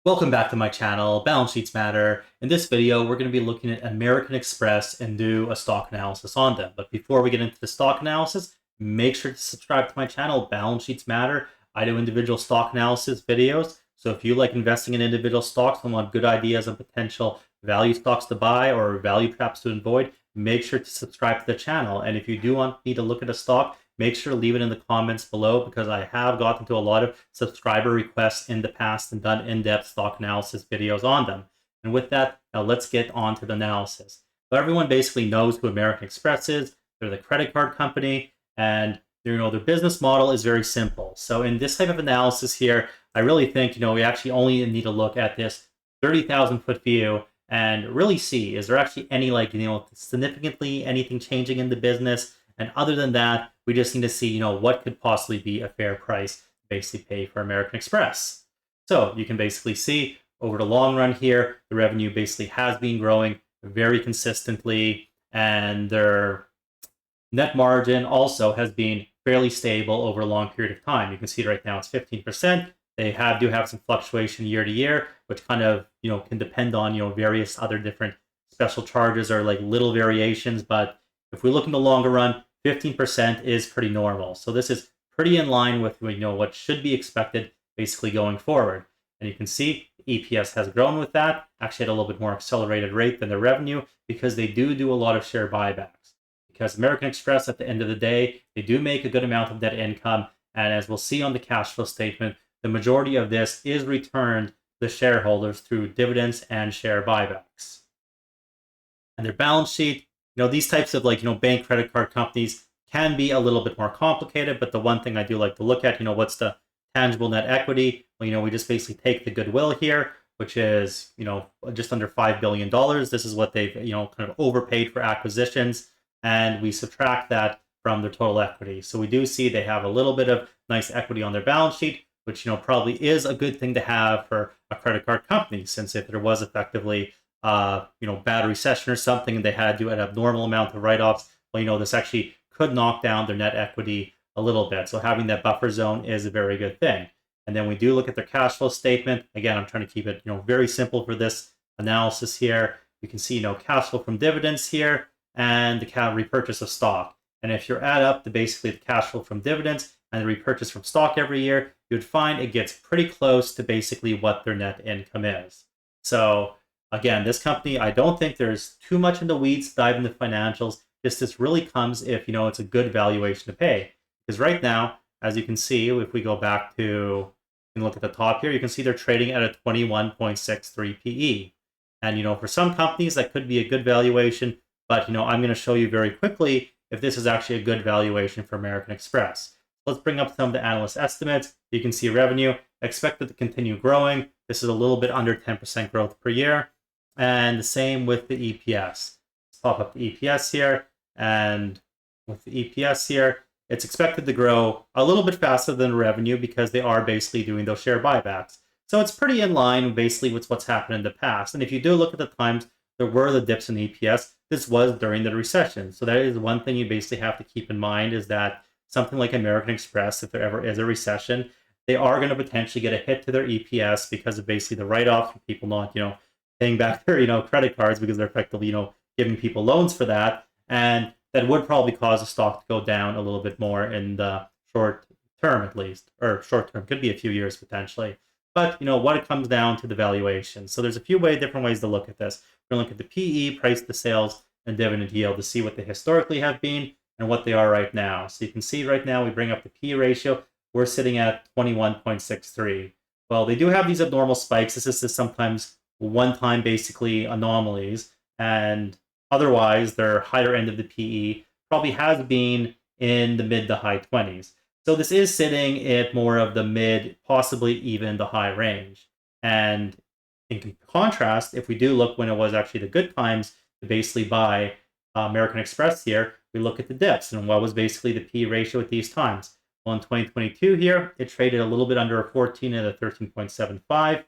Welcome back to my channel, Balance Sheets Matter. In this video, we're going to be looking at American Express and do a stock analysis on them. But before we get into the stock analysis, make sure to subscribe to my channel, Balance Sheets Matter. I do individual stock analysis videos. So if you like investing in individual stocks and want good ideas on potential value stocks to buy or value traps to avoid, make sure to subscribe to the channel. And if you do want me to look at a stock, make sure to leave it in the comments below because I have gotten to a lot of subscriber requests in the past and done in-depth stock analysis videos on them. And with that, now let's get on to the analysis. So everyone basically knows who American Express is. They're the credit card company, and their business model is very simple. So in this type of analysis here, I really think we actually only need to look at this 30,000 foot view and really see, is there actually any significantly anything changing in the business? And other than that, we just need to see, what could possibly be a fair price to basically pay for American Express. So you can basically see over the long run here, the revenue basically has been growing very consistently, and their net margin also has been fairly stable over a long period of time. You can see right now it's 15%. They do have some fluctuation year to year, which kind of can depend on various other different special charges or like little variations. But if we look in the longer run, 15% is pretty normal. So this is pretty in line with what should be expected basically going forward. And you can see EPS has grown with that, actually at a little bit more accelerated rate than the revenue because they do a lot of share buybacks. Because American Express, at the end of the day, they do make a good amount of net income. And as we'll see on the cash flow statement, the majority of this is returned to the shareholders through dividends and share buybacks. And their balance sheet, these types of bank credit card companies can be a little bit more complicated, but the one thing I do like to look at, what's the tangible net equity? Well, we just basically take the goodwill here, which is, just under $5 billion. This is what they've, kind of overpaid for acquisitions, and we subtract that from their total equity. So we do see they have a little bit of nice equity on their balance sheet, which, probably is a good thing to have for a credit card company, since if there was effectively bad recession or something, and they had to do an abnormal amount of write-offs, well, this actually could knock down their net equity a little bit. So having that buffer zone is a very good thing. And then we do look at their cash flow statement. Again, I'm trying to keep it, very simple for this analysis here. You can see, cash flow from dividends here and the repurchase of stock. And if you add up basically the cash flow from dividends and the repurchase from stock every year, you would find it gets pretty close to basically what their net income is. So again, this company, I don't think there's too much in the weeds to dive into financials. This really comes if, it's a good valuation to pay. Because right now, as you can see, if we go back to, look at the top here, you can see they're trading at a 21.63 PE. And, for some companies, that could be a good valuation. But, I'm going to show you very quickly if this is actually a good valuation for American Express. Let's bring up some of the analyst estimates. You can see revenue expected to continue growing. This is a little bit under 10% growth per year. And the same with the EPS. Let's pop up the EPS here. And with the EPS here, it's expected to grow a little bit faster than revenue because they are basically doing those share buybacks. So it's pretty in line basically with what's happened in the past. And if you do look at the times there were the dips in EPS, this was during the recession. So that is one thing you basically have to keep in mind, is that something like American Express, if there ever is a recession, they are going to potentially get a hit to their EPS because of basically the write-off from people not, paying back their, credit cards because they're effectively, giving people loans for that. And that would probably cause the stock to go down a little bit more in the short term, at least, or short term, could be a few years potentially. But, what it comes down to the valuation. So there's a few different ways to look at this. We're going to look at the PE, price to sales, and dividend yield to see what they historically have been and what they are right now. So you can see right now, we bring up the PE ratio, we're sitting at 21.63. Well, they do have these abnormal spikes. This is sometimes one-time basically anomalies, and otherwise their higher end of the PE probably has been in the mid to high 20s. So this is sitting at more of the mid, possibly even the high range. And in contrast, if we do look when it was actually the good times to basically buy American Express here, we look at the dips and what was basically the PE ratio at these times. Well, in 2022 here, it traded a little bit under a 14 at a 13.75.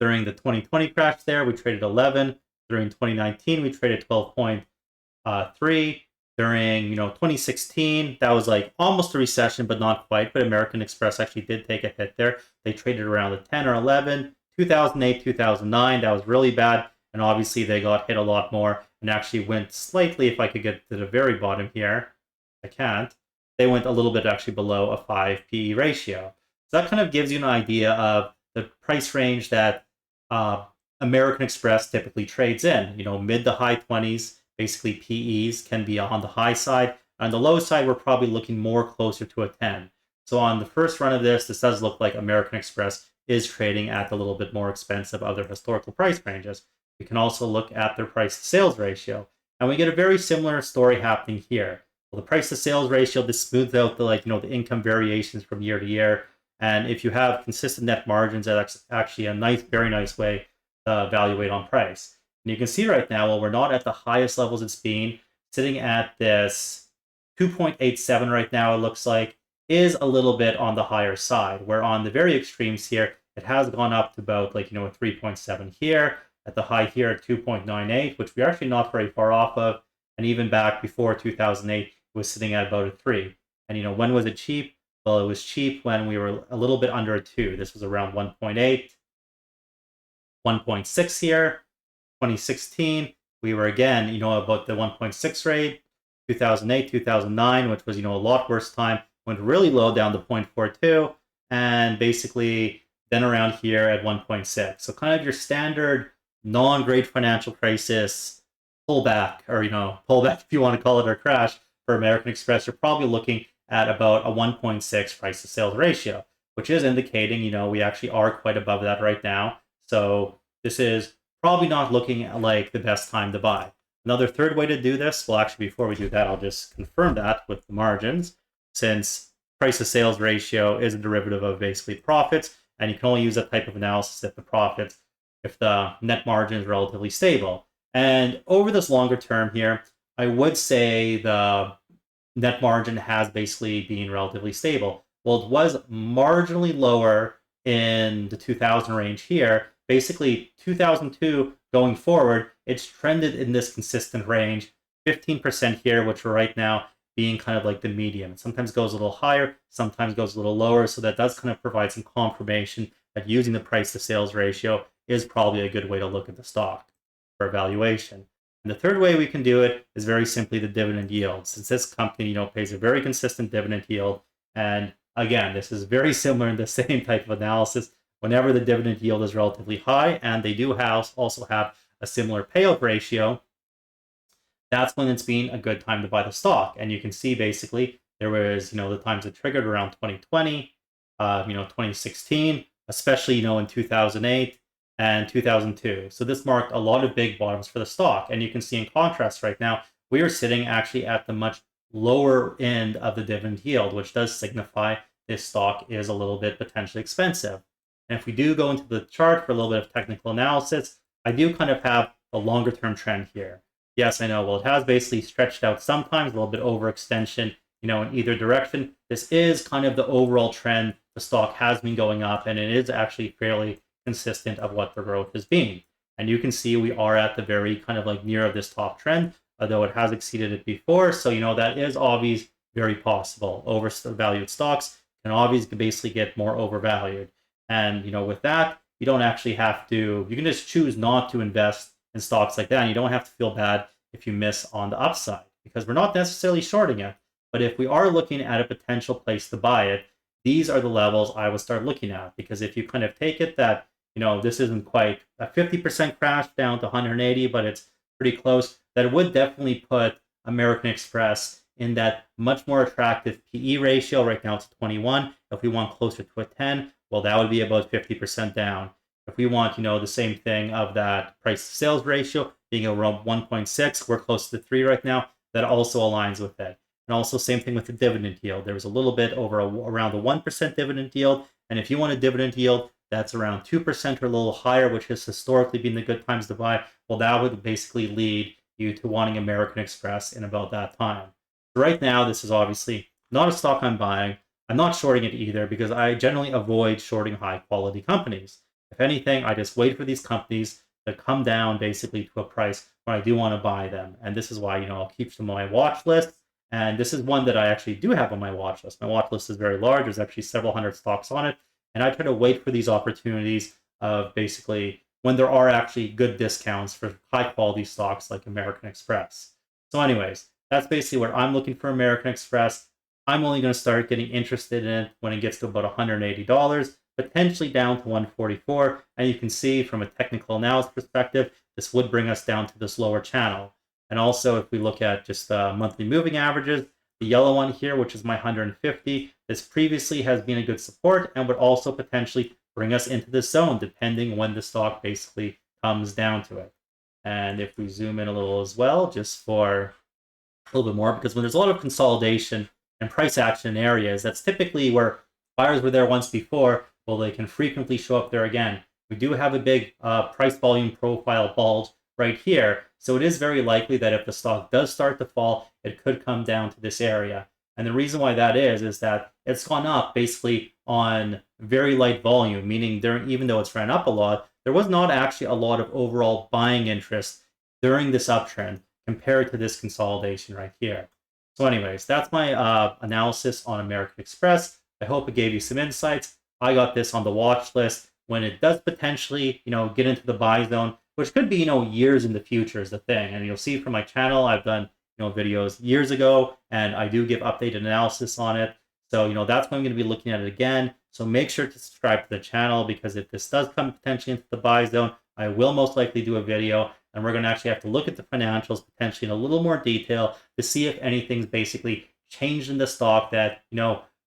During the 2020 crash there, we traded 11. During 2019, we traded 12.3. during 2016. That was like almost a recession, but not quite. But American Express actually did take a hit there. They traded around the 10 or 11. 2008, 2009, that was really bad, and obviously they got hit a lot more and actually went slightly. If I could get to the very bottom here, I can't. They went a little bit actually below a 5 PE ratio. So that kind of gives you an idea of the price range that American Express typically trades in. Mid to high 20s, basically PEs can be on the high side. On the low side, we're probably looking more closer to a 10. So on the first run of this does look like American Express is trading at a little bit more expensive of their historical price ranges. We can also look at their price to sales ratio, and we get a very similar story happening here. Well, the price to sales ratio, this smooths out the income variations from year to year. And if you have consistent net margins, that's actually a very nice way to evaluate on price. And you can see right now, well, we're not at the highest levels it's been, sitting at this 2.87 right now, it looks like, is a little bit on the higher side, where on the very extremes here, it has gone up to about a 3.7 here, at the high here at 2.98, which we're actually not very far off of. And even back before 2008, it was sitting at about a 3. And when was it cheap? Well, it was cheap when we were a little bit under a 2. This was around 1.8, 1.6 here. 2016, we were again, about the 1.6 rate. 2008, 2009, which was, a lot worse time, went really low down to 0.42, and basically then around here at 1.6. So kind of your standard non-great financial crisis pullback, or pullback if you want to call it, or crash for American Express. You're probably looking at about a 1.6 price to sales ratio, which is indicating, we actually are quite above that right now. So this is probably not looking like the best time to buy. Another third way to do this, well, actually, before we do that, I'll just confirm that with the margins, since price to sales ratio is a derivative of basically profits, and you can only use that type of analysis if the net margin is relatively stable. And over this longer term here, I would say the net margin has basically been relatively stable. Well, it was marginally lower in the 2000 range here. Basically, 2002 going forward, it's trended in this consistent range, 15% here, which we're right now being kind of like the medium. It sometimes goes a little higher, sometimes goes a little lower, so that does kind of provide some confirmation that using the price to sales ratio is probably a good way to look at the stock for evaluation. And the third way we can do it is very simply the dividend yield. Since this company, pays a very consistent dividend yield, and again, this is very similar in the same type of analysis. Whenever the dividend yield is relatively high, and they do also have a similar payout ratio, that's when it's been a good time to buy the stock. And you can see basically there was, the times it triggered around 2020, 2016, especially, in 2008 and 2002. So this marked a lot of big bottoms for the stock. And you can see in contrast right now, we are sitting actually at the much lower end of the dividend yield, which does signify this stock is a little bit potentially expensive. And if we do go into the chart for a little bit of technical analysis, I do kind of have a longer term trend here. Yes, I know, well, it has basically stretched out sometimes, a little bit overextension, in either direction. This is kind of the overall trend. The stock has been going up, and it is actually fairly consistent of what the growth has been. And you can see we are at the very kind of like near of this top trend, although it has exceeded it before. So, that is always very possible. Overvalued stocks can always basically get more overvalued. And, with that, you don't actually have to, you can just choose not to invest in stocks like that. And you don't have to feel bad if you miss on the upside, because we're not necessarily shorting it. But if we are looking at a potential place to buy it, these are the levels I would start looking at. Because if you kind of take it that, this isn't quite a 50% crash down to 180, but it's pretty close, that it would definitely put American Express in that much more attractive PE ratio. Right now it's 21. If we want closer to a 10, well, that would be about 50% down. If we want, the same thing of that price to sales ratio being around 1.6, we're close to 3 right now. That also aligns with it. And also same thing with the dividend yield. There was a little bit around the 1% dividend yield. And if you want a dividend yield that's around 2% or a little higher, which has historically been the good times to buy, well, that would basically lead you to wanting American Express in about that time. So right now, this is obviously not a stock I'm buying. I'm not shorting it either, because I generally avoid shorting high quality companies. If anything, I just wait for these companies to come down basically to a price when I do want to buy them. And this is why, I'll keep them on my watch list. And this is one that I actually do have on my watch list. My watch list is very large. There's actually several hundred stocks on it. And I try to wait for these opportunities of basically when there are actually good discounts for high quality stocks like American Express. So anyways, that's basically where I'm looking for American Express. I'm only going to start getting interested in it when it gets to about $180, potentially down to 144. And you can see from a technical analysis perspective, this would bring us down to this lower channel. And also, if we look at just monthly moving averages, the yellow one here, which is my 150, this previously has been a good support and would also potentially bring us into this zone, depending when the stock basically comes down to it. And if we zoom in a little as well, just for a little bit more, because when there's a lot of consolidation and price action in areas, that's typically where buyers were there once before, well, they can frequently show up there again. We do have a big price volume profile bulge right here. So it is very likely that if the stock does start to fall, it could come down to this area. And the reason why that is that it's gone up basically on very light volume, meaning even though it's ran up a lot, there was not actually a lot of overall buying interest during this uptrend compared to this consolidation right here. So anyways, that's my analysis on American Express. I hope it gave you some insights. I got this on the watch list. When it does potentially, get into the buy zone, which could be, years in the future is the thing. And you'll see from my channel, I've done, videos years ago, and I do give updated analysis on it. So, that's when I'm going to be looking at it again. So make sure to subscribe to the channel, because if this does come potentially into the buy zone, I will most likely do a video, and we're going to actually have to look at the financials potentially in a little more detail to see if anything's basically changed in the stock that,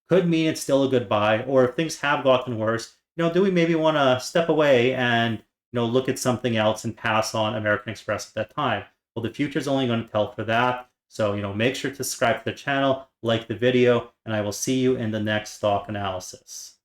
could mean it's still a good buy, or if things have gotten worse, do we maybe want to step away and look at something else and pass on American Express at that time? Well, the future is only going to tell for that. So, make sure to subscribe to the channel, like the video, and I will see you in the next stock analysis.